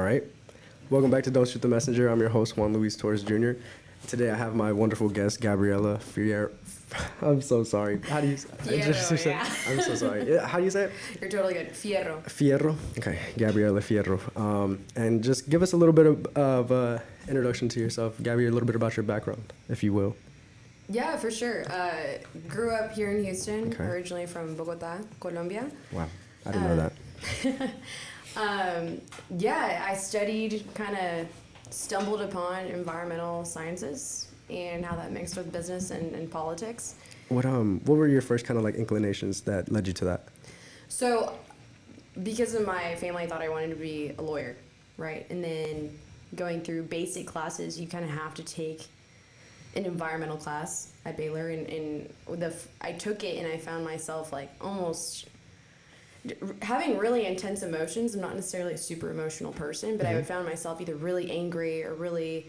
right. Welcome back to Don't Shoot the Messenger. I'm your host, Juan Luis Torres Jr. Today I have my wonderful guest, Gabriela Fierro. I'm so sorry. How do you say Fierro, yeah. I'm so sorry. Yeah, how do you say it? You're totally good. Fierro. Fierro? Okay, Gabriela Fierro. And just give us a little bit of introduction to yourself. Gabby, a little bit about your background, if you will. Yeah, for sure. Grew up here in Houston, Okay. originally from Bogota, Colombia. Wow, I didn't know that. Yeah, I studied, kind of stumbled upon environmental sciences and how that mixed with business and politics. What were your first kind of like inclinations that led you to that? So, because of my family, I thought I wanted to be a lawyer, right? And then going through basic classes, you kind of have to take an environmental class at Baylor, and I took it and I found myself like almost having really intense emotions. I'm not necessarily a super emotional person, but I would found myself either really angry or really,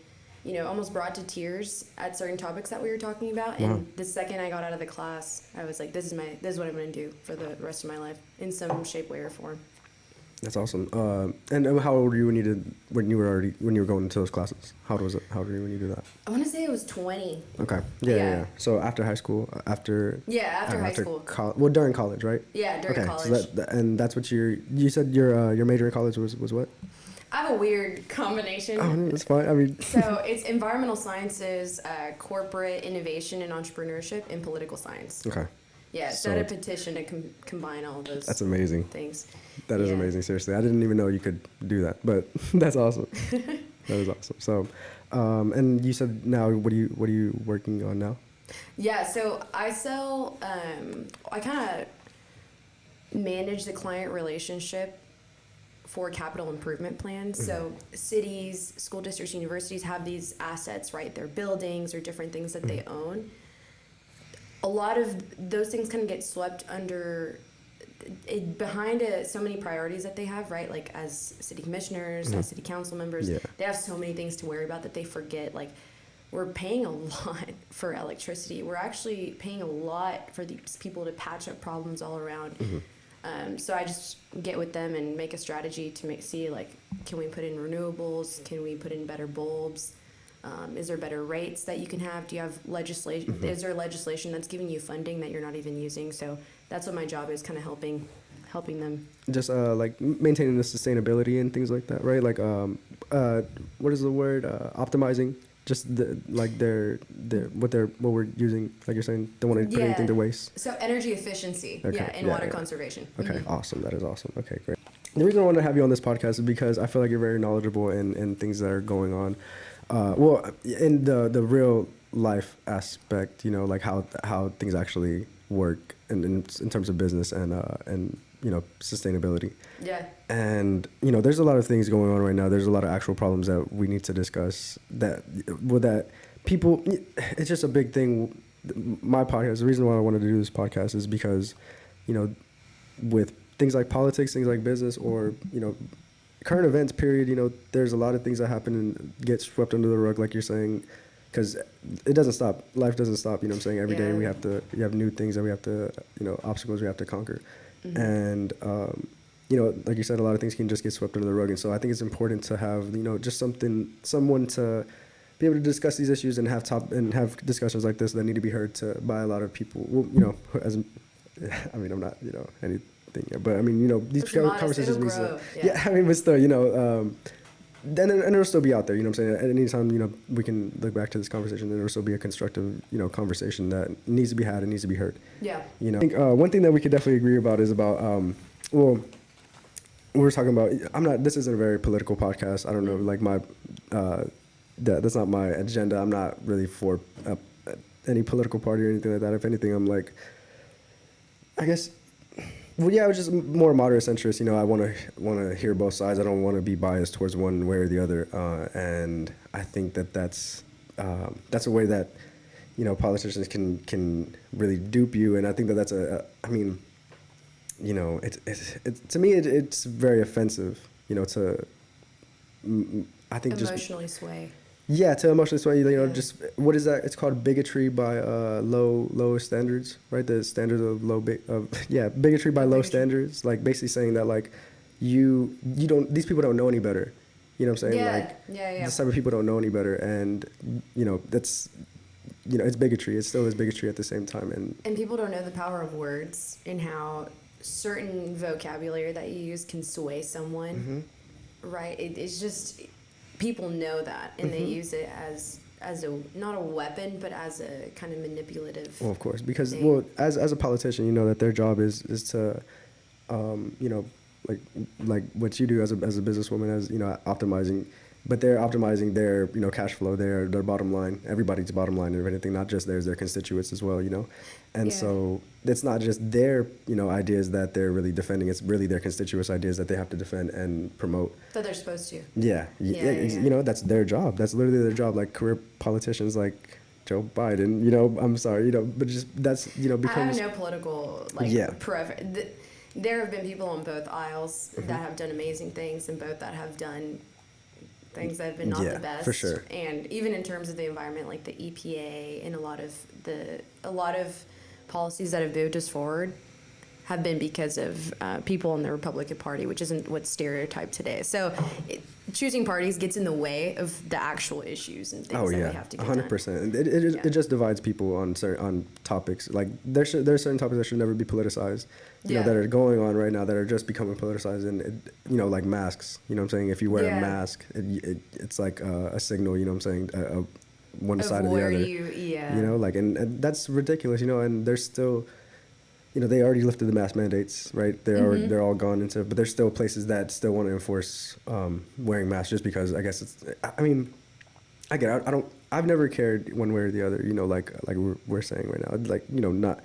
almost brought to tears at certain topics that we were talking about. Wow. And the second I got out of the class, I was like, this is what I'm going to do for the rest of my life in some shape, way, or form. That's awesome. And how old were you when you were going into those classes? How old were you when you did that? I want to say it was 20. Okay. Yeah. Yeah. So after high school, after high school. During college, right? Yeah, during college. So that's what you said your major in college was what? I have a weird combination. Oh, that's fine. I mean, So it's environmental sciences, corporate innovation and entrepreneurship, and political science. okay. Yeah, So so a petition to combine all those That's amazing. things. That is Yeah. amazing. Seriously, I didn't even know you could do that, but that's awesome. That is awesome. So, and you said now, what are you working on now? Yeah, so I sell, I kind of manage the client relationship for capital improvement plans. So cities, school districts, universities have these assets, right? They're buildings or different things that they own. A lot of those things kind of get swept under behind so many priorities that they have, right? Like as city commissioners, as city council members, Yeah. they have so many things to worry about that they forget. Like, we're paying a lot for electricity. We're actually paying a lot for these people to patch up problems all around. So I just get with them and make a strategy to see, like, can we put in renewables? Can we put in better bulbs? Is there better rates that you can have? Do you have legislation? Is there legislation that's giving you funding that you're not even using? So that's what my job is, kind of helping them. Just like maintaining the sustainability and things like that, right? Like what is the word? Optimizing. Just what we're using. Like you're saying, don't want to put anything to waste. So energy efficiency, Okay. and water conservation. Okay, awesome. That is awesome. Okay, great. The reason I wanted to have you on this podcast is because I feel like you're very knowledgeable in things that are going on. In the real life aspect, like how things actually work in terms of business and sustainability. Yeah. And there's a lot of things going on right now. There's a lot of actual problems that we need to discuss. That people, it's just a big thing. My podcast, the reason why I wanted to do this podcast is because, with things like politics, things like business, or current events, period, there's a lot of things that happen and get swept under the rug, like you're saying, because it doesn't stop. Life doesn't stop, I'm saying? Every day we have new things that we have to, obstacles we have to conquer. And, like you said, a lot of things can just get swept under the rug. And so I think it's important to have, just someone to be able to discuss these issues and have discussions like this that need to be heard by a lot of people. Well, I'm not, anything. But these conversations need to, but still, then and it'll still be out there, I'm saying? At any time, we can look back to this conversation, and it'll still be a constructive, conversation that needs to be had and needs to be heard. Yeah. I think one thing that we could definitely agree about is about, we're talking about, this isn't a very political podcast. I don't know, like that's not my agenda. I'm not really for any political party or anything like that. If anything, I'm like, I guess, I was just more moderate centrist. I want to hear both sides. I don't want to be biased towards one way or the other. And I think that's a way that politicians can really dupe you. And I think that's it's to me it's very offensive. I think Emotionally sway. Yeah, to emotionally sway, just, what is that? It's called bigotry by low standards, right? The standards of bigotry by low standards. Like, basically saying that, like, these people don't know any better. You know what I'm saying? Yeah, Like, yeah. this type of people don't know any better, and that's, it's bigotry. It still is bigotry at the same time, And people don't know the power of words and how certain vocabulary that you use can sway someone, right? It's just people know that, and they use it as a not a weapon, but as a kind of manipulative. Well, of course, because thing. as a politician, you know that their job is to, you know, like what you do as a businesswoman, as optimizing, but they're optimizing their cash flow, their bottom line, everybody's bottom line, and everything, not just theirs, their constituents as well, and so it's not just their ideas that they're really defending; it's really their constituents' ideas that they have to defend and promote. That they're supposed to. Yeah. That's their job. That's literally their job. Like career politicians, like Joe Biden. I'm sorry, but just that's becomes. I have no political preference. There have been people on both aisles that have done amazing things, and both that have done things that have been not the best. For sure. And even in terms of the environment, like the EPA and a lot of policies that have moved us forward have been because of people in the Republican Party, which isn't what's stereotyped today. So choosing parties gets in the way of the actual issues and things that we have to get 100%. It just divides people on topics. Like there are certain topics that should never be politicized, that are going on right now that are just becoming politicized. And like masks. You know what I'm saying? If you wear a mask, it's like a signal. You know what I'm saying? One side or the other. And that's ridiculous. And there's still. They already lifted the mask mandates, right? They're all gone into, but there's still places that still want to enforce wearing masks just because I guess it's. I mean, I get it. I've never cared one way or the other. Like we're saying right now, like not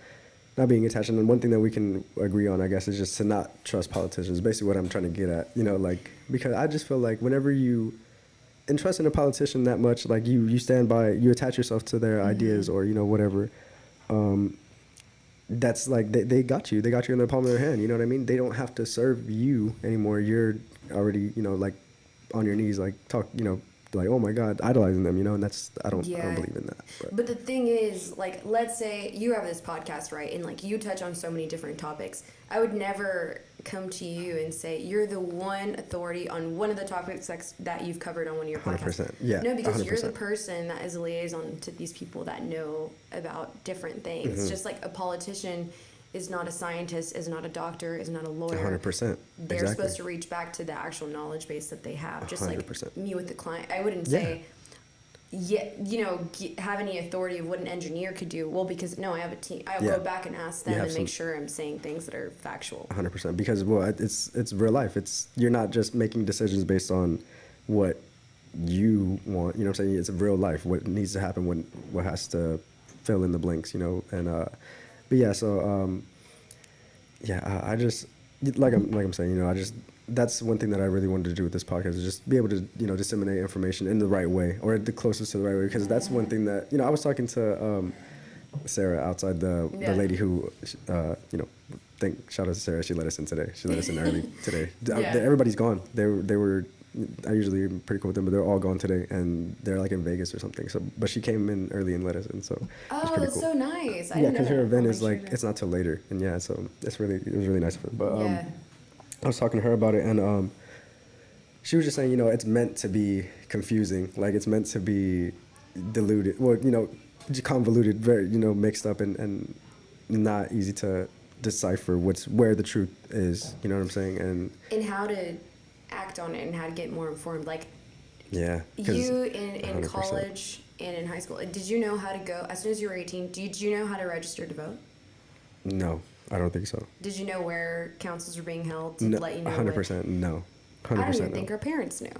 being attached. And one thing that we can agree on, I guess, is just to not trust politicians. Basically, what I'm trying to get at, because I just feel like whenever you entrust in a politician that much, like you stand by, you attach yourself to their ideas or whatever. That's like they got you in the palm of their hand. You know what I mean? They don't have to serve you anymore. You're already like on your knees, like talk, like, oh my God, idolizing them, and that's I don't believe in that. But the thing is, like, let's say you have this podcast, right, and like you touch on so many different topics. I would never come to you and say you're the one authority on one of the topics that you've covered on one of your podcasts. 100%. Yeah. No, because 100%. you're the person that is a liaison to these people that know about different things. Just like a politician is not a scientist, is not a doctor, is not a lawyer. 100%. They're supposed to reach back to the actual knowledge base that they have. Just 100%. like me with the client. I wouldn't say, have any authority of what an engineer could do. Well, because I have a team. I'll go back and ask them and make sure I'm saying things that are factual. 100%. Because it's real life. You're not just making decisions based on what you want. You know what I'm saying? It's real life. What needs to happen. What has to fill in the blanks. And but yeah. So I just like I'm saying. That's one thing that I really wanted to do with this podcast, is just be able to, disseminate information in the right way, or the closest to the right way. Because that's one thing that, I was talking to Sarah outside, the lady who, shout out to Sarah. She let us in today. She let us in early today. Everybody's gone. They were, I usually am pretty cool with them, but they're all gone today, and they're like in Vegas or something. So, but she came in early and let us in. So that's cool. So nice. Because her event is like, it's not till later. And so it was really nice of her. But, I was talking to her about it, and she was just saying, it's meant to be confusing. Like, it's meant to be diluted, well, convoluted, very, mixed up, and not easy to decipher where the truth is. You know what I'm saying? And how to act on it and how to get more informed. Like, you in college and in high school, did you know how to go, as soon as you were 18, did you know how to register to vote? No. I don't think so. Did you know where councils were being held to no, let you know? 100% no. 100% I don't even think our parents knew.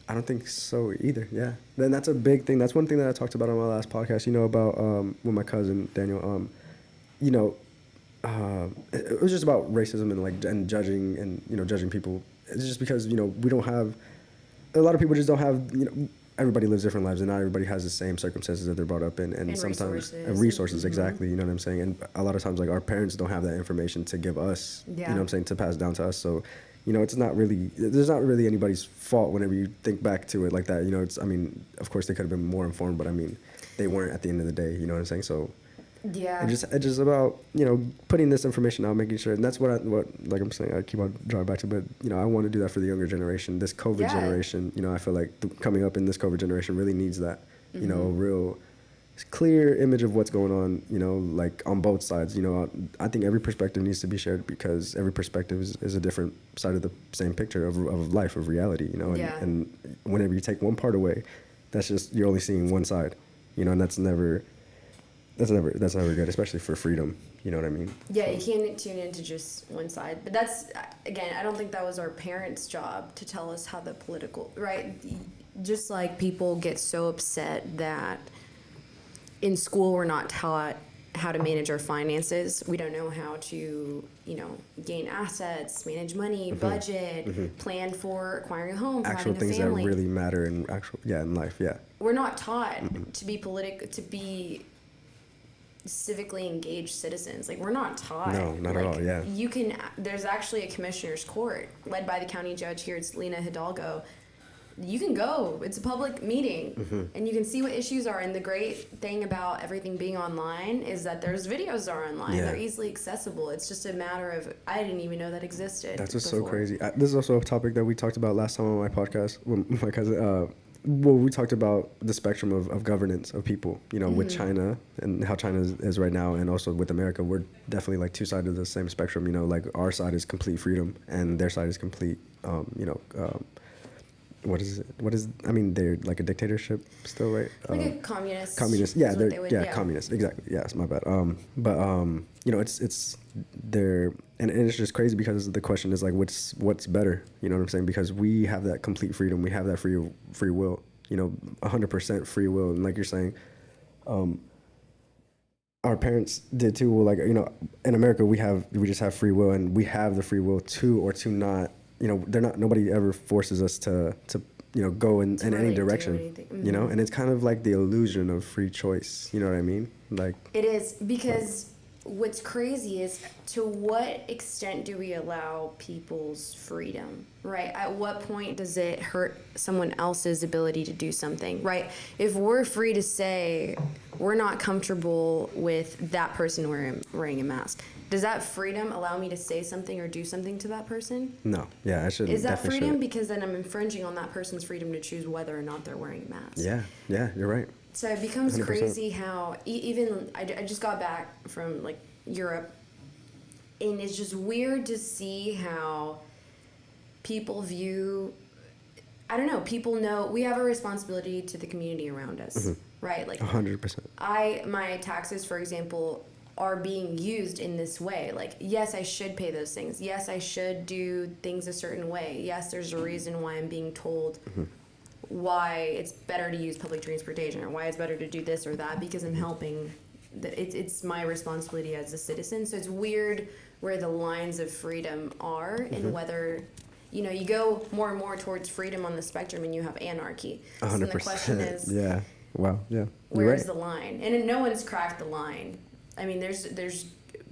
I don't think so either. Yeah. Then that's a big thing. That's one thing that I talked about on my last podcast. About with my cousin Daniel. It was just about racism and judging and judging people. It's just because we don't have, a lot of people just don't have everybody lives different lives, and not everybody has the same circumstances that they're brought up in, and sometimes resources exactly. You know what I'm saying? And a lot of times, like, our parents don't have that information to give us. You know what I'm saying? To pass down to us. So, it's not really, there's not really anybody's fault whenever you think back to it like that. Of course they could have been more informed, but they weren't at the end of the day. You know what I'm saying? So, Yeah. It's just about, putting this information out, making sure, and that's what like I'm saying, I keep on drawing back to, but I want to do that for the younger generation, this COVID generation. I feel like coming up in this COVID generation really needs that, a real clear image of what's going on, like on both sides. I think every perspective needs to be shared because every perspective is a different side of the same picture of life, of reality, and whenever you take one part away, that's just, you're only seeing one side, and that's never good, especially for freedom. You know what I mean? Yeah, you can't tune into just one side. But that's, again, I don't think that was our parents' job to tell us how the political, right? Just like people get so upset that in school we're not taught how to manage our finances. We don't know how to, gain assets, manage money, budget, plan for acquiring a home, for actual having a things family. that really matter in in life. Yeah. We're not taught to be to be civically engaged citizens. Like, we're not taught. No, not at all. Yeah. There's actually a commissioner's court led by the county judge here. It's Lena Hidalgo. You can go. It's a public meeting, and you can see what issues are. And the great thing about everything being online is that there's videos that are online. Yeah. They're easily accessible. It's just a matter of, I didn't even know that existed. That's what's so crazy. This is also a topic that we talked about last time on my podcast with my cousin. We talked about the spectrum of governance of people, with China and how China is right now, and also with America. We're definitely like two sides of the same spectrum. Like our side is complete freedom, and their side is complete, I mean, they're like a dictatorship still, right? Like a communist. Communist, yeah, communist, exactly. Yes, my bad. It's they're, and it's just crazy because the question is like, what's better? You know what I'm saying? Because we have that complete freedom, we have that free will, 100% free will, and like you're saying, our parents did too. Well, like, in America we just have free will, and we have the free will to or to not. Nobody ever forces us to go in any direction, and it's kind of like the illusion of free choice. You know what I mean? Like, it is, because what's crazy is, to what extent do we allow people's freedom, right? At what point does it hurt someone else's ability to do something, right? If we're free to say we're not comfortable with that person wearing a mask, does that freedom allow me to say something or do something to that person? No. Yeah, I should. Is that freedom? Because then I'm infringing on that person's freedom to choose whether or not they're wearing a mask. Yeah, you're right. So it becomes 100%. crazy how even I just got back from like Europe, and it's just weird to see how people view. I don't know. People know we have a responsibility to the community around us, right? Like 100%. My taxes, for example, are being used in this way. Like, yes, I should pay those things. Yes, I should do things a certain way. Yes, there's a reason why I'm being told why it's better to use public transportation, or why it's better to do this or that, because I'm helping. It's my responsibility as a citizen. So it's weird where the lines of freedom are, and whether you go more and more towards freedom on the spectrum, and you have anarchy. 100%. So the question is, yeah. Wow. Yeah. Where's the line? And no one's cracked the line. I mean, there's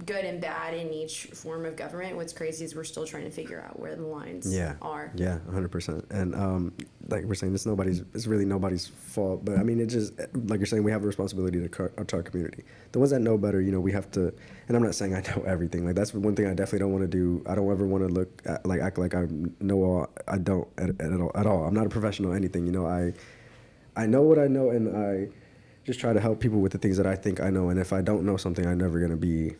good and bad in each form of government. What's crazy is we're still trying to figure out where the lines are. Yeah, 100%. And like we're saying, it's really nobody's fault. But I mean, it just, like you're saying, we have a responsibility to our community. The ones that know better, we have to. And I'm not saying I know everything. Like, that's one thing I definitely don't want to do. I don't ever want to act like I know all. I don't at all. I'm not a professional or anything. I know what I know, and I just try to help people with the things that I think I know. And if I don't know something, I'm never going to be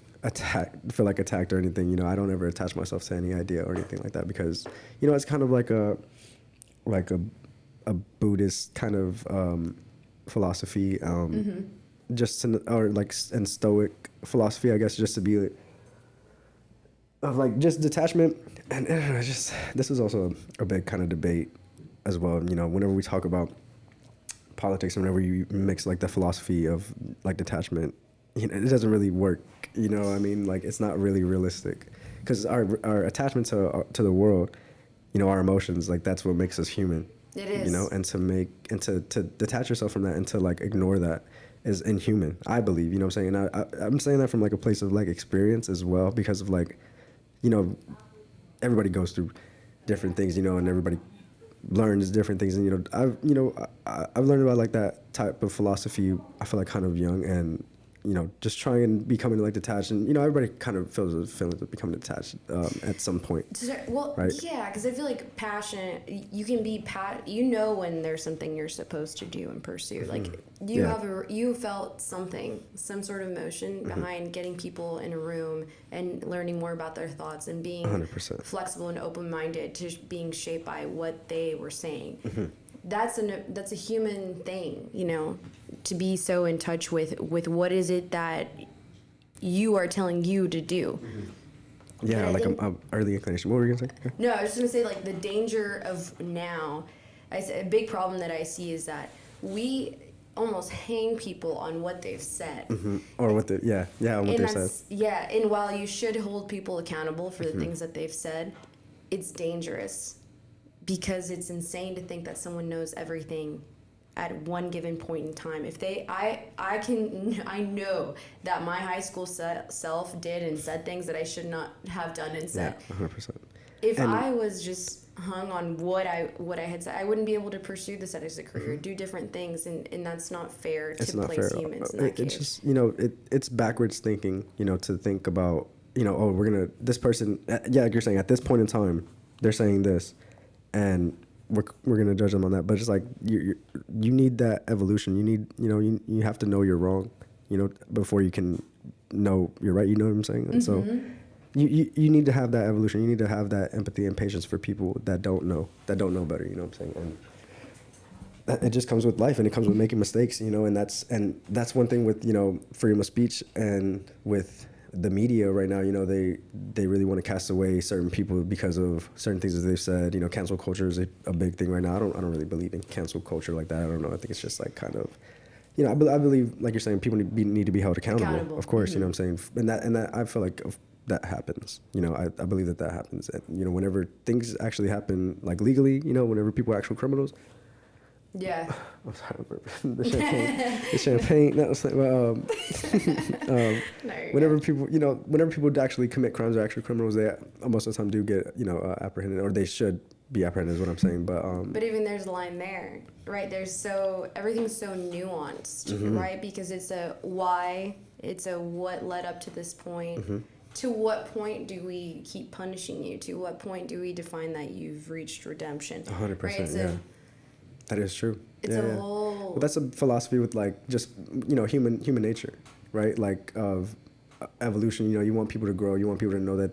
feel attacked or anything. I don't ever attach myself to any idea or anything like that, because, it's kind of like a Buddhist kind of philosophy, just and Stoic philosophy, I guess, just to be of like just detachment. And this is also a big kind of debate as well. Whenever we talk about politics, and whenever you mix like the philosophy of like detachment, it doesn't really work. I mean, like, it's not really realistic, because our attachment to the world, our emotions, like, that's what makes us human. It is. And to detach yourself from that and to like ignore that is inhuman, I believe. I'm saying? And I'm saying that from like a place of like experience as well, because of like, everybody goes through different things, and everybody learns different things, and I've learned about like that type of philosophy, I feel like, kind of young, and just try and becoming like detached, and everybody kind of feels the feelings of becoming detached at some point. Well, right? yeah, because I feel like passion. You can be when there's something you're supposed to do and pursue. Like you felt some sort of emotion behind getting people in a room and learning more about their thoughts and being 100%. flexible and open-minded to being shaped by what they were saying. That's a human thing, to be so in touch with what is it that you are telling you to do. Yeah, like I'm early inclination. What were you gonna say? Okay. No, I was just gonna say, like, the danger of now, a big problem that I see is that we almost hang people on what they've said. Or what on what they said. Yeah, and while you should hold people accountable for the things that they've said, it's dangerous. Because it's insane to think that someone knows everything at one given point in time. If I know that my high school self did and said things that I should not have done and said. Yeah, 100%. If I was just hung on what I had said, I wouldn't be able to pursue this as a career, do different things, and that's not fair to place humans in that case. It's just, it's backwards thinking, to think about, this person, like you're saying, at this point in time, they're saying this, and we're gonna judge them on that. But it's like you need that evolution. You need you have to know you're wrong, before you can know you're right. You know what I'm saying? And so you need to have that evolution. You need to have that empathy and patience for people that don't know better. You know what I'm saying? And it just comes with life, and it comes with making mistakes. And that's one thing with freedom of speech and with the media right now. They really want to cast away certain people because of certain things that they've said. Cancel culture is a big thing right now. I don't really believe in cancel culture like that. I don't know. I think it's just like kind of, I believe, like you're saying, people need to be held accountable. Of course, you know what I'm saying, and that I feel like that happens. I believe that happens. And whenever things actually happen, like legally, whenever people are actual criminals. Yeah. I'm sorry, the champagne. That was like, whenever people actually commit crimes or actual criminals, they most of the time do get apprehended, or they should be apprehended. Is what I'm saying. But even there's a line there, right? Everything's so nuanced, right? Because it's a why, it's a what led up to this point. To what point do we keep punishing you? To what point do we define that you've reached redemption? 100%. Right? Yeah. That is true. It's a whole. But that's a philosophy with like just human nature, right? Like of evolution. You want people to grow. You want people to know that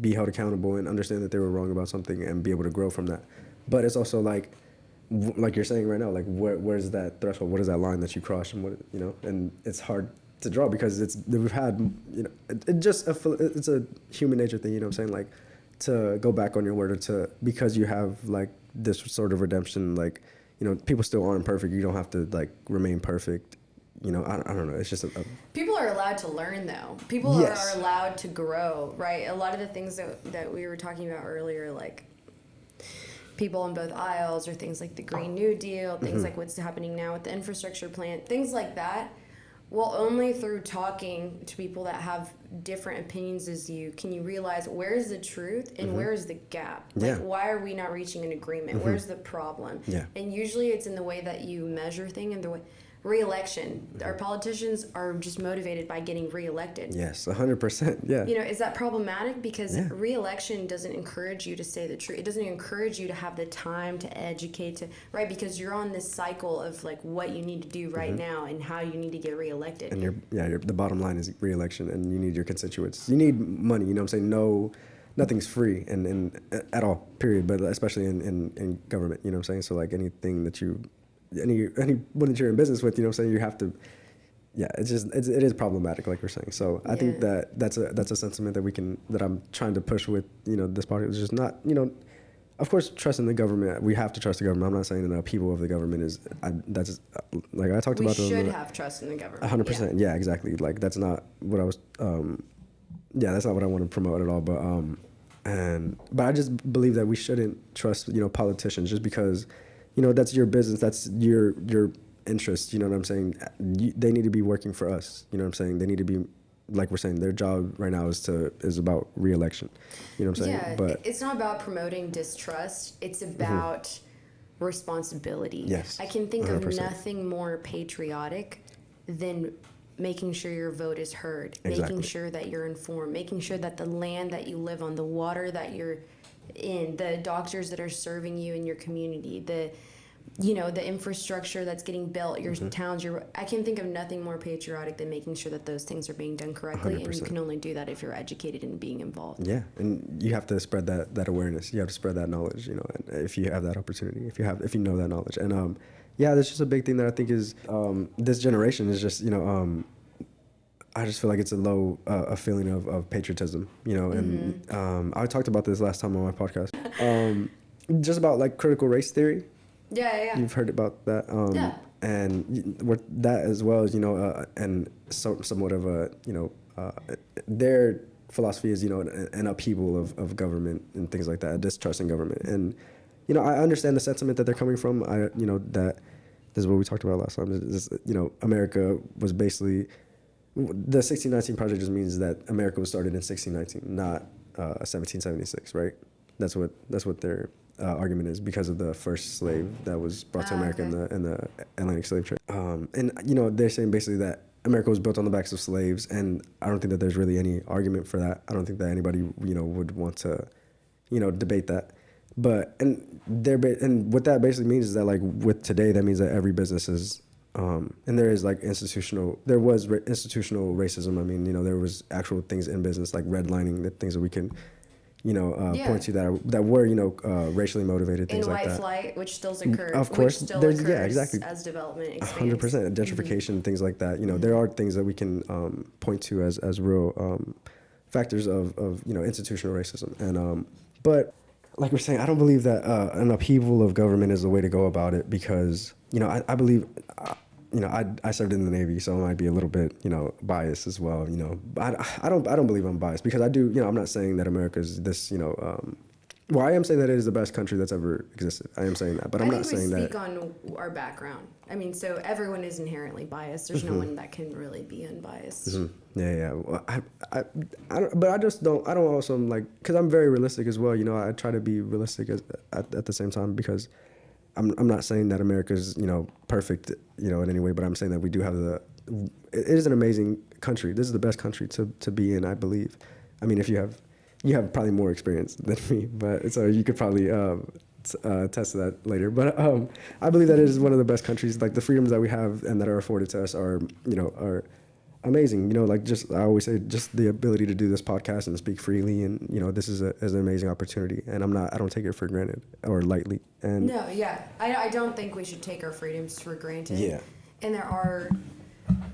be held accountable and understand that they were wrong about something and be able to grow from that. But it's also like you're saying right now, like where's that threshold? What is that line that you cross? And and it's hard to draw because we've had it's a human nature thing. You know what I'm saying? Like to go back on your word, or because you have like this sort of redemption, like people still aren't perfect. You don't have to like remain perfect. I don't know. It's just people are allowed to learn, though. People are allowed to grow, right? A lot of the things that we were talking about earlier, like people on both aisles, or things like the Green New Deal, things like what's happening now with the infrastructure plan, things like that. Well, only through talking to people that have different opinions as you can you realize where's the truth and where's the gap. Like, why are we not reaching an agreement? Where's the problem? Yeah. And usually it's in the way that you measure things and the way. Re-election. Our politicians are just motivated by getting re-elected. Yes, 100%. Yeah. Is that problematic? Because re-election doesn't encourage you to say the truth. It doesn't encourage you to have the time to educate, right? Because you're on this cycle of like what you need to do right now and how you need to get re-elected. And the bottom line is re-election, and you need your constituents. You need money. You know what I'm saying? No, nothing's free and at all. Period. But especially in government. You know what I'm saying? So like anything that anyone that you're in business with, you have to, it is problematic, like we're saying. So I think that's a sentiment that I'm trying to push with, this podcast. It's just not, of course, trusting the government. We have to trust the government. I'm not saying that the people of the government that's like I talked about. We should have trust in the government. 100%. Yeah, exactly. Like that's not what I was, that's not what I want to promote at all. But I just believe that we shouldn't trust, politicians just because, that's your business. That's your interest. You know what I'm saying? They need to be working for us. You know what I'm saying? They need to be, like we're saying, their job right now is about re-election. You know what I'm saying? Yeah, but it's not about promoting distrust. It's about responsibility. Yes, I can think 100%. of nothing more patriotic than making sure your vote is heard, Exactly. making sure that you're informed, making sure that the land that you live on, the water that you're in, the doctors that are serving you in your community, the infrastructure that's getting built, your towns, I can think of nothing more patriotic than making sure that those things are being done correctly. 100%. And you can only do that if you're educated and being involved. Yeah, and you have to spread that awareness. You have to spread that knowledge, and if you have that opportunity, if you know that knowledge. And that's just a big thing that I think is this generation is just, I just feel like it's a feeling of patriotism, and I talked about this last time on my podcast, just about like critical race theory. Yeah. You've heard about that. Yeah. And that as well as, and somewhat of a, their philosophy is, an upheaval of government and things like that, a distrust in government. And, I understand the sentiment that they're coming from. That this is what we talked about last time. America was basically, the 1619 project just means that America was started in 1619, not 1776, right? That's what their argument is, because of the first slave that was brought to America in the Atlantic slave trade. And they're saying basically that America was built on the backs of slaves, and I don't think that there's really any argument for that. I don't think that anybody would want to debate that. But and what that basically means is that, like, with today, that means that every business is and there was institutional racism. I mean, there was actual things in business like redlining, the things that we can point to that were racially motivated, things like that. And white flight, which still occurs. Of course, exactly. As development expands. 100% gentrification, things like that. There are things that we can point to as real factors of institutional racism. And but like we're saying, I don't believe that an upheaval of government is the way to go about it, because I believe. I served in the Navy, so I might be a little bit, biased as well. But I don't believe I'm biased, because I do. I'm not saying that America's this, well, I am saying that it is the best country that's ever existed. I am saying that, but I'm not saying that. I think we speak on our background. I mean, so everyone is inherently biased. There's no one that can really be unbiased. Yeah. Well, I don't, but I just don't. I don't also because I'm very realistic as well. I try to be realistic at the same time, because I'm not saying that America's perfect in any way, but I'm saying that we do have it is an amazing country. This is the best country to be in, I believe. I mean, if you have probably more experience than me, but so you could probably test that later. But I believe that it is one of the best countries. Like, the freedoms that we have and that are afforded to us are amazing. I always say, just the ability to do this podcast and speak freely, and this is an amazing opportunity, and I don't take it for granted or lightly. And no, yeah, I don't think we should take our freedoms for granted. Yeah. And there are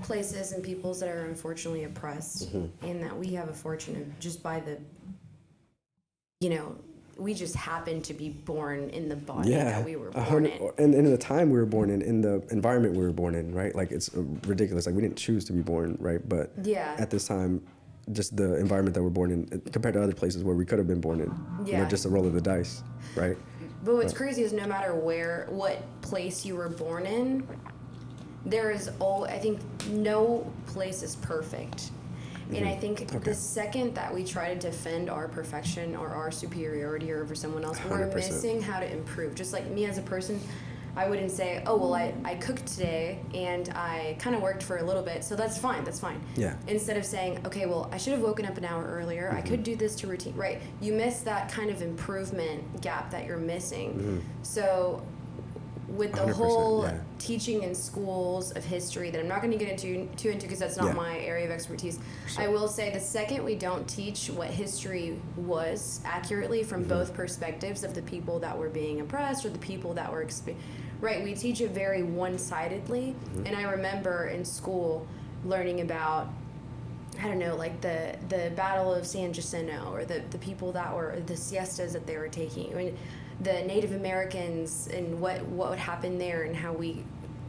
places and peoples that are unfortunately oppressed, and that we have a fortune of, just by the, we just happen to be born in the body that we were born in. And in the time we were born in the environment we were born in, right? Like, it's ridiculous. Like, we didn't choose to be born, right? But at this time, just the environment that we're born in, compared to other places where we could have been born in, just a roll of the dice, right? But what's crazy is, no matter what place you were born in, there is I think no place is perfect. And I think the second that we try to defend our perfection or our superiority over someone else, 100%. We're missing how to improve. Just like me as a person, I wouldn't say, oh, well, I cooked today and I kind of worked for a little bit, so that's fine. Yeah. Instead of saying, okay, well, I should have woken up an hour earlier. I could do this to routine. Right. You miss that kind of improvement gap that you're missing. So with the whole teaching in schools of history that I'm not going to get too into because that's not my area of expertise. I will say, the second we don't teach what history was accurately from both perspectives of the people that were being oppressed or the people that were we teach it very one-sidedly. And I remember in school learning about, I don't know, like the Battle of San Jacinto, or the people that were, the siestas that they were taking. I mean, the Native Americans and what would happen there and how we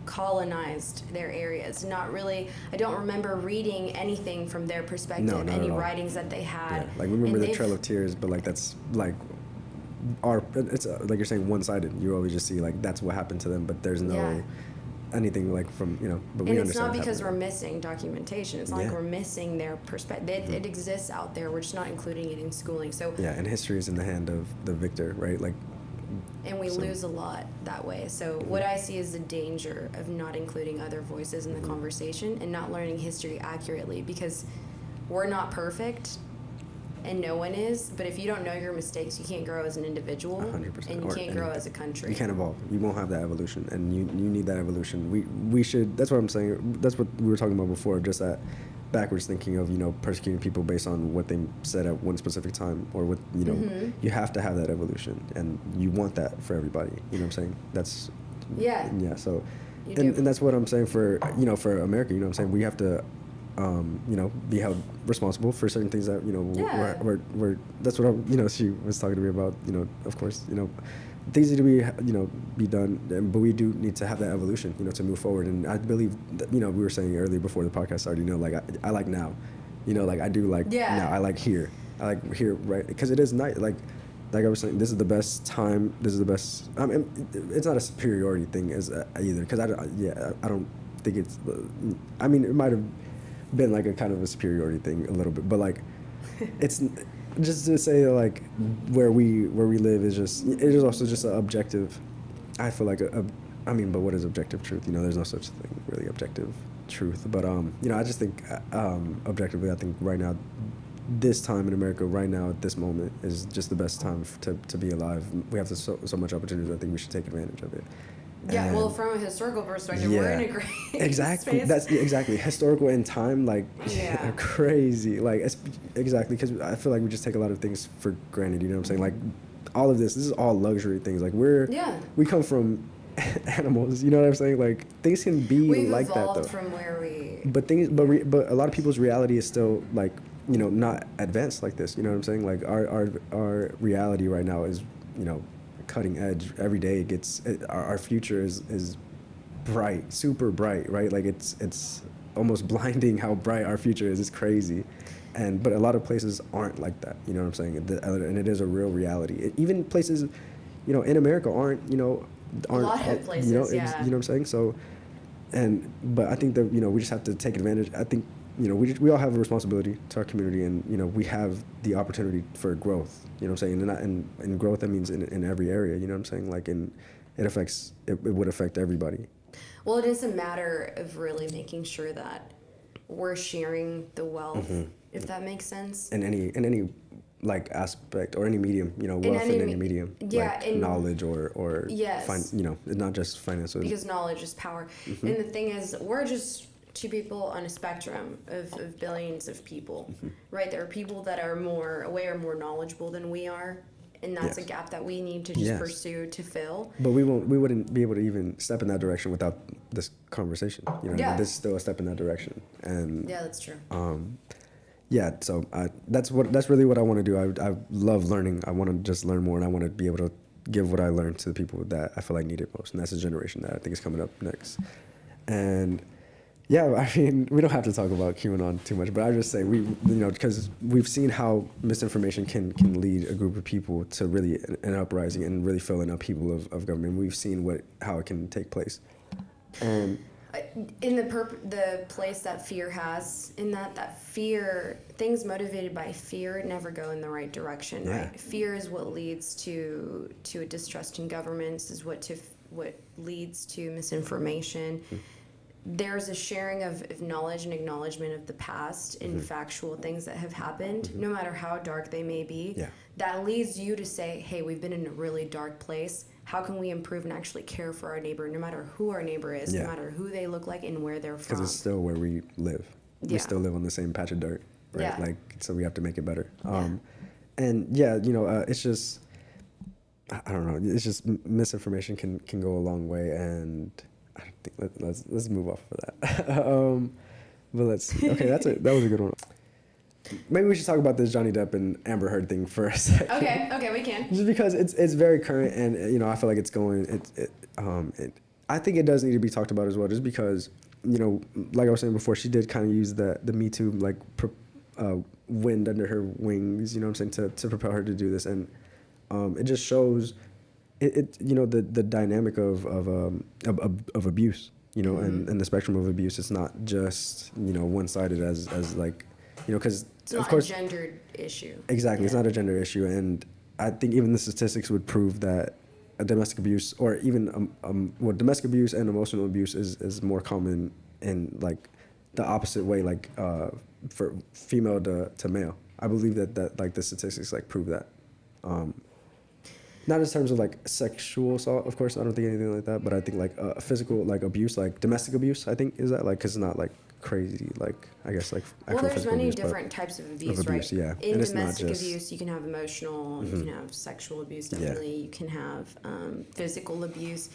colonized their areas. Not really, I don't remember reading anything from their perspective, any writings that they had. Yeah. Like, we remember the Trail of Tears, but like, that's like it's like you're saying, one-sided. You always just see like that's what happened to them, but there's no anything like from but we understand. And it's not because we're missing documentation. It's not like we're missing their perspective. It exists out there. We're just not including it in schooling. So and history is in the hand of the victor, right? Like, And we lose a lot that way. So what I see is the danger of not including other voices in the conversation and not learning history accurately, because we're not perfect and no one is, but if you don't know your mistakes, you can't grow as an individual 100%. and you can't grow as a country. You can't evolve. You won't have that evolution, and you need that evolution. We should, that's what I'm saying, that's what we were talking about before, just that backwards thinking of, persecuting people based on what they said at one specific time, or what, you have to have that evolution, and you want that for everybody, you know what I'm saying? That's, yeah, so, and that's what I'm saying for, for America, you know what I'm saying? We have to, be held responsible for certain things that, we're that's what she was talking to me about, of course, things need to be done, but we do need to have that evolution, to move forward. And I believe that, we were saying earlier before the podcast started, like I like now, like I do like now. I like here, right? Because it is nice. Like I was saying, this is the best time. This is the best. I mean, it's not a superiority thing as either, because I don't think it's. I mean, it might have been like a kind of a superiority thing a little bit, but like it's. Just to say, like, where we live is just, it is also just an objective, I feel like but what is objective truth? There's no such thing, really, objective truth. But, I just think, objectively, I think right now, this time in America, right now, at this moment, is just the best time to be alive. We have so much opportunities. I think we should take advantage of it. Yeah, well, from a historical perspective, we're in a great exactly. space. That's exactly historical in time, like crazy, like exactly, because I feel like we just take a lot of things for granted. You know what I'm saying? Like all of this is all luxury things. Like we come from animals. You know what I'm saying? Like things can be like that though. We've evolved from where we. But but a lot of people's reality is still like not advanced like this. You know what I'm saying? Like our reality right now is cutting edge. Every day it gets our future is bright, super bright, right? Like it's almost blinding how bright our future is. It's crazy. But a lot of places aren't like that, you know what I'm saying? And it is a real reality. Even places in America aren't a lot of places, you know what I'm saying? So but I think that we just have to take advantage. I think we all have a responsibility to our community, and we have the opportunity for growth. You know what I'm saying? And growth, that means in every area. You know what I'm saying? Like it would affect everybody. Well, it is a matter of really making sure that we're sharing the wealth, if that makes sense. In any like aspect or any medium, wealth in any medium. Yeah, like knowledge or yes. Not just financial. Because knowledge is power. And the thing is, we're just two people on a spectrum of billions of people, right? There are people that are more aware, more knowledgeable than we are, and that's a gap that we need to just pursue to fill. But we wouldn't be able to even step in that direction without this conversation. This is still a step in that direction. And yeah, that's true. So that's really what I want to do. I love learning. I want to just learn more, and I want to be able to give what I learned to the people that I feel like need it most, and that's the generation that I think is coming up next. And yeah, I mean, we don't have to talk about QAnon too much, but I just say because we've seen how misinformation can lead a group of people to really an uprising and really feel an upheaval of government. We've seen how it can take place. And in the place that fear has, in that fear, things motivated by fear never go in the right direction, right? Fear is what leads to a distrust in governments, is what leads to misinformation. There's a sharing of knowledge and acknowledgement of the past and factual things that have happened, no matter how dark they may be. That leads you to say, hey, we've been in a really dark place. How can we improve and actually care for our neighbor, no matter who our neighbor is, no matter who they look like and where they're from? Because it's still where we live. We still live on the same patch of dirt, right? Like, so we have to make it better. It's just, I don't know. It's just misinformation can go a long way, and I think let's move off of that. But that was a good one. Maybe we should talk about this Johnny Depp and Amber Heard thing for a second. Okay, we can. Just because it's very current, and I feel like it's going. I think it does need to be talked about as well, just because like I was saying before, she did kind of use the Me Too wind under her wings. You know what I'm saying, to propel her to do this, and it just shows the dynamic of abuse. And the spectrum of abuse. It's not just one-sided as like. Because of course, it's not a gendered issue. Exactly, it's not a gender issue, and I think even the statistics would prove that a domestic abuse, or even well, domestic abuse and emotional abuse is more common in like the opposite way, like for female to male. I believe that like the statistics like prove that. Not in terms of like sexual assault, of course. I don't think anything like that, but I think like physical like abuse, like domestic abuse. I think is that like because it's not like crazy, like I guess like actual there's physical many abuse, different types of abuse, abuse, right? yeah. In And it's not domestic just- abuse, you can have emotional, you can have sexual abuse, definitely. You can have physical abuse,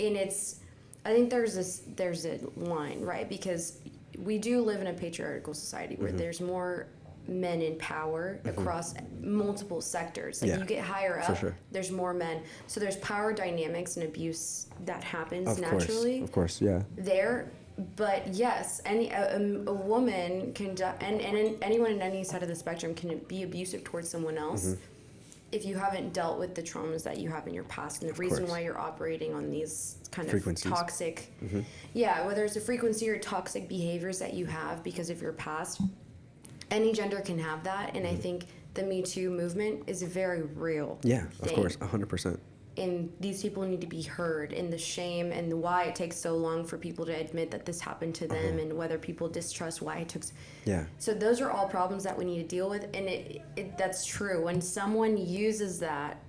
and I think there's a line, right? Because we do live in a patriarchal society where there's more men in power across multiple sectors. Like Yeah, you get higher up, sure. there's more men. So there's power dynamics and abuse that happens Of naturally. course, of course, yeah. There, but yes, a woman can and anyone in any side of the spectrum can be abusive towards someone else if you haven't dealt with the traumas that you have in your past and the reason course. why you're operating on these kind of Frequencies. toxic, whether it's a frequency or toxic behaviors that you have because of your past. Any gender can have that, and I think the Me Too movement is a very real Yeah, thing. of course, 100%. And these people need to be heard, and the shame and why it takes so long for people to admit that this happened to them, and whether people distrust why it took. Yeah. So those are all problems that we need to deal with, and that's true. When someone uses that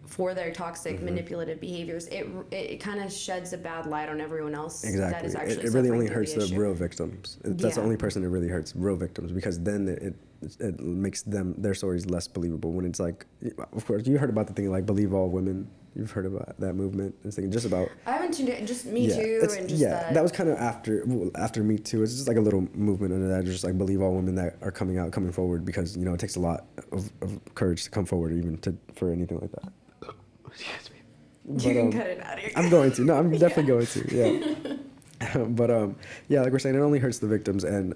for their toxic manipulative behaviors, it kind of sheds a bad light on everyone else. Exactly. That is actually It really suffering only through hurts the issue. real victims. That's the Yeah. only person it really hurts, real victims, because then it makes their stories less believable. When it's like, of course, you heard about the thing like believe all women. You've heard about that movement. It's like just about. I haven't tuned it. Just Me Too it's- and just that was kind of after Me Too. It's just like a little movement under that, just like believe all women that are coming forward, because it takes a lot of courage to come forward, even for anything like that. Excuse me. You can cut it out here. I'm going to. No, I'm definitely going to. Yeah. But yeah, like we're saying, it only hurts the victims, and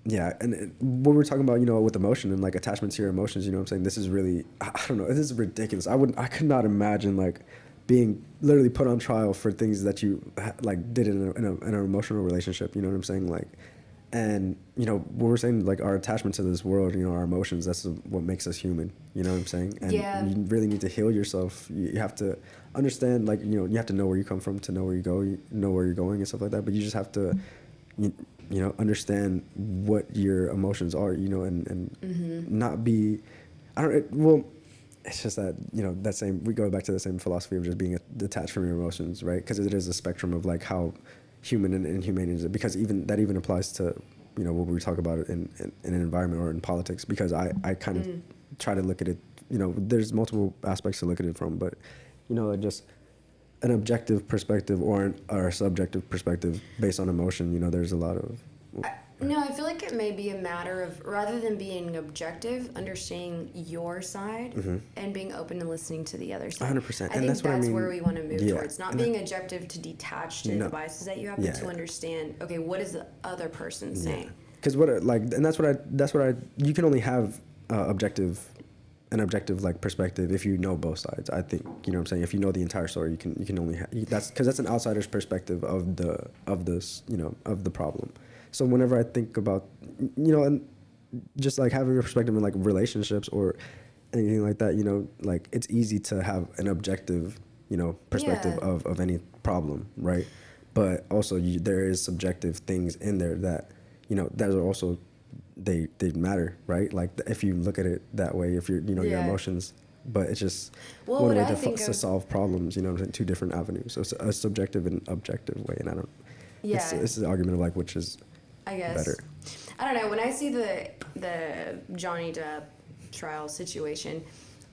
yeah, and what we're talking about, with emotion and like attachment to your emotions, I'm saying this is really, I don't know, this is ridiculous. I could not imagine like being literally put on trial for things that you like did in an emotional relationship. You know what I'm saying? Like, and what we're saying, like our attachment to this world, our emotions, that's what makes us human. You know what I'm saying? And you really need to heal yourself. You have to understand, like, you have to know where you come from to know where you go, know where you're going and stuff like that. But you just have to, understand what your emotions are, and not be, it's just that, we go back to the same philosophy of just being detached from your emotions, right? Because it is a spectrum of like how human and inhumane is it, because that even applies to, what we talk about in an environment or in politics, because I kind of try to look at it, there's multiple aspects to look at it from, but, just an objective perspective or a subjective perspective based on emotion, there's a lot of... No, I feel like it may be a matter of, rather than being objective, understanding your side and being open to listening to the other side. 100%. I think that's where we want to move towards. Not being objective to detach to the biases that you have, but to understand, okay, what is the other person saying? Because you can only have an objective like perspective if you know both sides. I think, what I'm saying? If you know the entire story, you can only that's because that's an outsider's perspective of the problem. So whenever I think about, and just like having a perspective in like relationships or anything like that, like it's easy to have an objective, perspective of any problem, right? But also there is subjective things in there that, that are also, they matter, right? Like if you look at it that way, if you're, your emotions, but it's just one way to solve problems, two different avenues. So it's a subjective and objective way, and I don't. Yeah. It's an argument of like which is. I guess. Better. I don't know. When I see the Johnny Depp trial situation,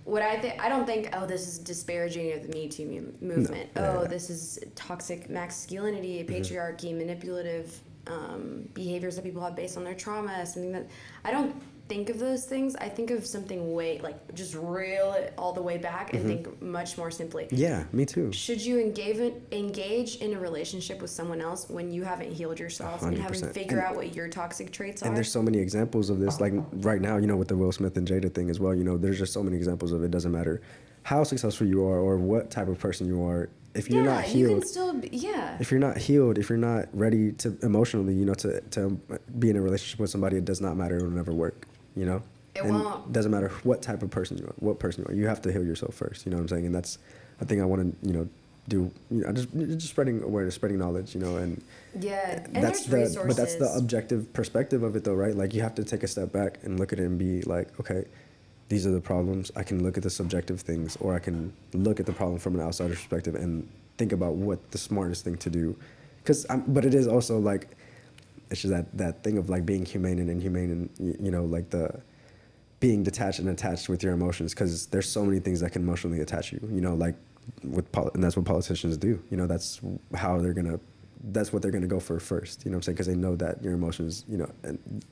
I don't think, this is disparaging of the Me Too movement. No. This is toxic masculinity, patriarchy, manipulative behaviors that people have based on their trauma. Something that I don't think of those things. I think of something just reel it all the way back and think much more simply. Yeah, me too. Should you engage in a relationship with someone else when you haven't healed yourself 100%. And haven't figured out what your toxic traits are? And there's so many examples of this, like right now, with the Will Smith and Jada thing as well. There's just so many examples of it. Doesn't matter how successful you are or what type of person you are. If you're not healed, you can still if you're not healed, if you're not ready to emotionally, to be in a relationship with somebody, it does not matter. It'll never work. It won't. It doesn't matter what type of person you are, what person you are. You have to heal yourself first. You know what I'm saying? And that's a thing I want to, do. Just spreading awareness, spreading knowledge. And yeah, and that's there's resources. But that's the objective perspective of it, though, right? Like you have to take a step back and look at it and be like, okay, these are the problems. I can look at the subjective things, or I can look at the problem from an outsider's perspective and think about what the smartest thing to do. But it is also like, it's just that thing of like being humane and inhumane, and like the being detached and attached with your emotions, because there's so many things that can emotionally attach you. Like and that's what politicians do. That's how that's what they're gonna go for first. You know what I'm saying? Because they know that your emotions, and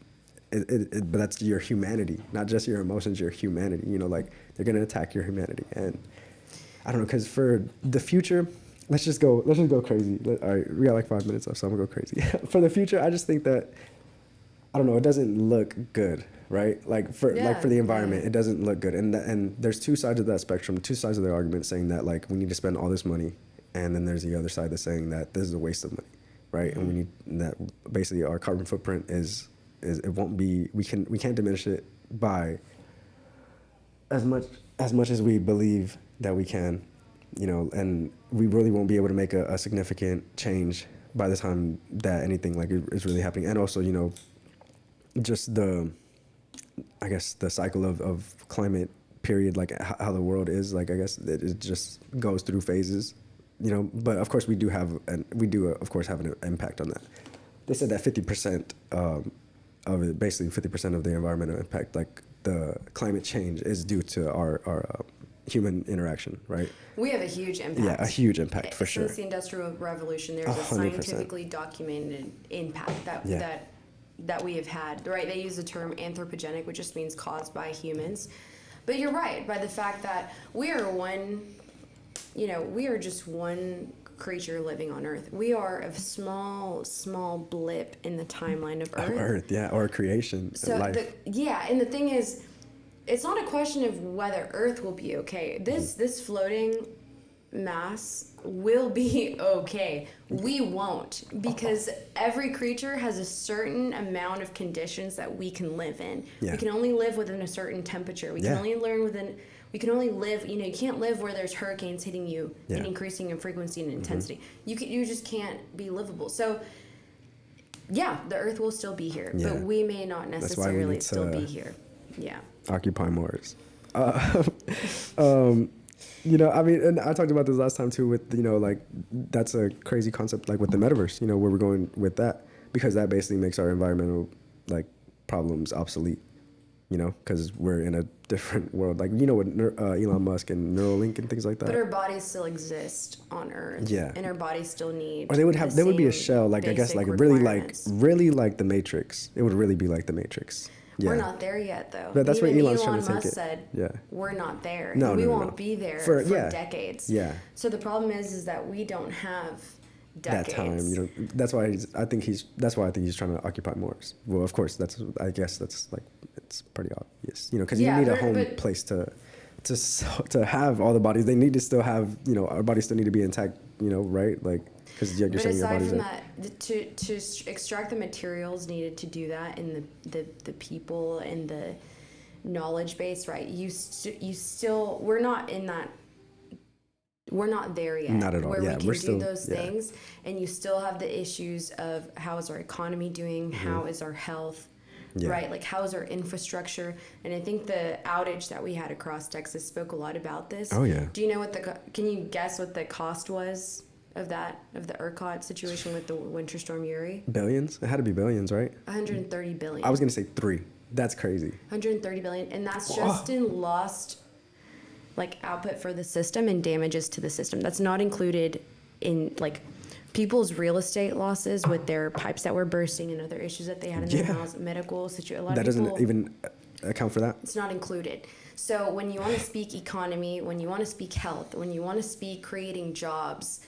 but that's your humanity, not just your emotions, your humanity. Like they're gonna attack your humanity, and I don't know. Because for the future, let's just go crazy. All right, we got like 5 minutes left, so I'm gonna go crazy. For the future, I just think that, I don't know, it doesn't look good, right? Like for the environment, it doesn't look good. And there's two sides of that spectrum, two sides of the argument, saying that like we need to spend all this money, and then there's the other side that's saying that this is a waste of money, right? And we need that basically our carbon footprint is it won't be, we can't diminish it by as much as we believe that we can, and we really won't be able to make a significant change by the time that anything like is really happening. And also, just I guess the cycle of climate period, like how the world is, like I guess it just goes through phases, but of course we do of course have an impact on that. They said that 50% of it, basically 50% of the environmental impact, like the climate change, is due to our human interaction, right? We have a huge impact. Yeah, a huge impact for sure. Since the Industrial Revolution, there's a 100%. scientifically documented impact that we have had, right? They use the term anthropogenic, which just means caused by humans. But you're right, by the fact that we are just one creature living on Earth. We are a small blip in the timeline of Earth. Or creation, so life. And the thing is, it's not a question of whether Earth will be okay. This floating mass will be okay. We won't, because every creature has a certain amount of conditions that we can live in. We can only live within a certain temperature. We can only live, you can't live where there's hurricanes hitting you and increasing in frequency and intensity. You just can't be livable. So the Earth will still be here, but we may not necessarily still be here. Yeah. Occupy Mars. I mean, and I talked about this last time too with, like that's a crazy concept, like with the metaverse, where we're going with that, because that basically makes our environmental like problems obsolete, because we're in a different world, like, with Elon Musk and Neuralink and things like that. But our bodies still exist on Earth. Yeah. And our bodies still need, or there would be a shell, like, I guess, like really like the Matrix. It would really be like the Matrix. Yeah. We're not there yet, though. But that's where Elon's trying to take Musk it. said, we're not there. No, we won't be there for decades. Yeah. So the problem is that we don't have decades. That time, that's why I think he's trying to occupy Mars. Well, of course, I guess that's like, it's pretty obvious, because you need a home place to have all the bodies. They need to still have, our bodies still need to be intact, right? Like, because you're saying your body's to extract the materials needed to do that, and the people and the knowledge base, right? You still, we're not there yet. Not at all. Where we can we're still do those things, and you still have the issues of how is our economy doing, how is our health, right? Like how is our infrastructure? And I think the outage that we had across Texas spoke a lot about this. Oh yeah. Do you know can you guess what the cost was of the ERCOT situation with the Winter Storm Uri? Billions? It had to be billions, right? 130 billion. I was going to say 3. That's crazy. 130 billion. And that's just in lost output for the system and damages to the system. That's not included in people's real estate losses with their pipes that were bursting and other issues that they had in their house, medical situation. That doesn't even account for that? It's not included. So when you want to speak economy, when you want to speak health, when you want to speak creating jobs,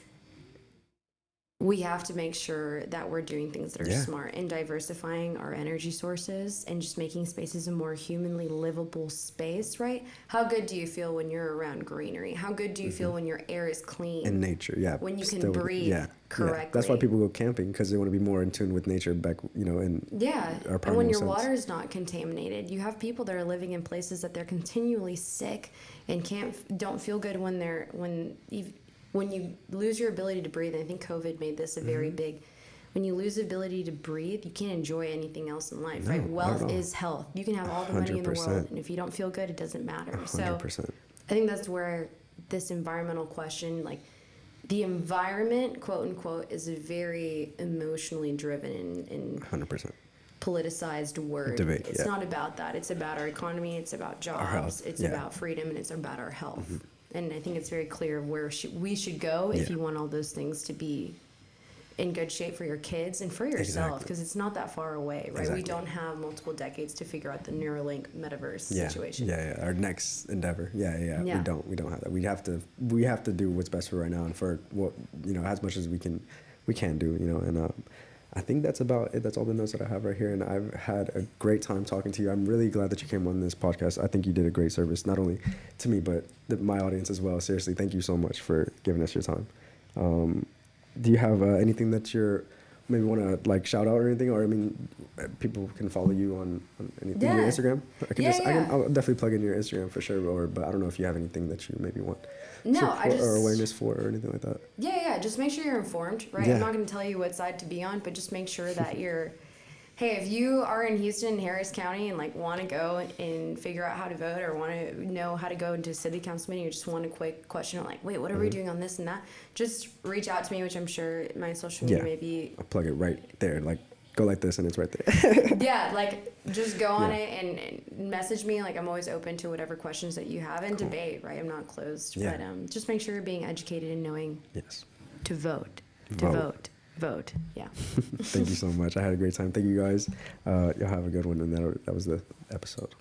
we have to make sure that we're doing things that are smart and diversifying our energy sources and just making spaces a more humanly livable space, right? How good do you feel when you're around greenery? How good do you feel when your air is clean? In nature, when you can breathe correctly. Yeah. That's why people go camping, because they want to be more in tune with nature back, you know, in our and when your sense. water is not contaminated, you have people that are living in places that they're continually sick and don't feel good when you lose your ability to breathe. And I think COVID made this a very big. When you lose the ability to breathe, you can't enjoy anything else in life, right? Wealth is health. You can have all the money in the world, and if you don't feel good, it doesn't matter. 100%. So I think that's where this environmental question, like the environment, quote unquote, is a very emotionally driven and 100%. politicized word. Debate, it's not about that. It's about our economy. It's about jobs. It's about freedom, and it's about our health. And I think it's very clear where we should go if you want all those things to be in good shape for your kids and for yourself, because it's not that far away, right? We don't have multiple decades to figure out the Neuralink metaverse situation. Our next endeavor. We don't have that. We have to do what's best for right now, and for what, you know, as much as we can do, you know. And I think that's about it. That's all the notes that I have right here, and I've had a great time talking to you. I'm really glad that you came on this podcast. I think you did a great service, not only to me, but my audience as well. Seriously, thank you so much for giving us your time. Do you have anything that you're maybe want to like shout out or anything? Or I mean, people can follow you on anything, your Instagram. I'll definitely plug in your Instagram for sure. But I don't know if you have anything that you maybe want support or awareness for or anything like that. Just make sure you're informed, right? I'm not going to tell you what side to be on, but just make sure that you're. Hey, if you are in Houston, Harris County, and like want to go and figure out how to vote, or want to know how to go into a city council meeting, or just want a quick question on like, wait, what are we doing on this and that? Just reach out to me, which I'm sure my social media may be. I'll plug it right there. Like, go like this, and it's right there. Like just go on it and message me. Like, I'm always open to whatever questions that you have and debate. Right, I'm not closed. But just make sure you're being educated and knowing. To vote. Vote. Yeah. Thank you so much. I had a great time. Thank you guys. Y'all have a good one. And that was the episode.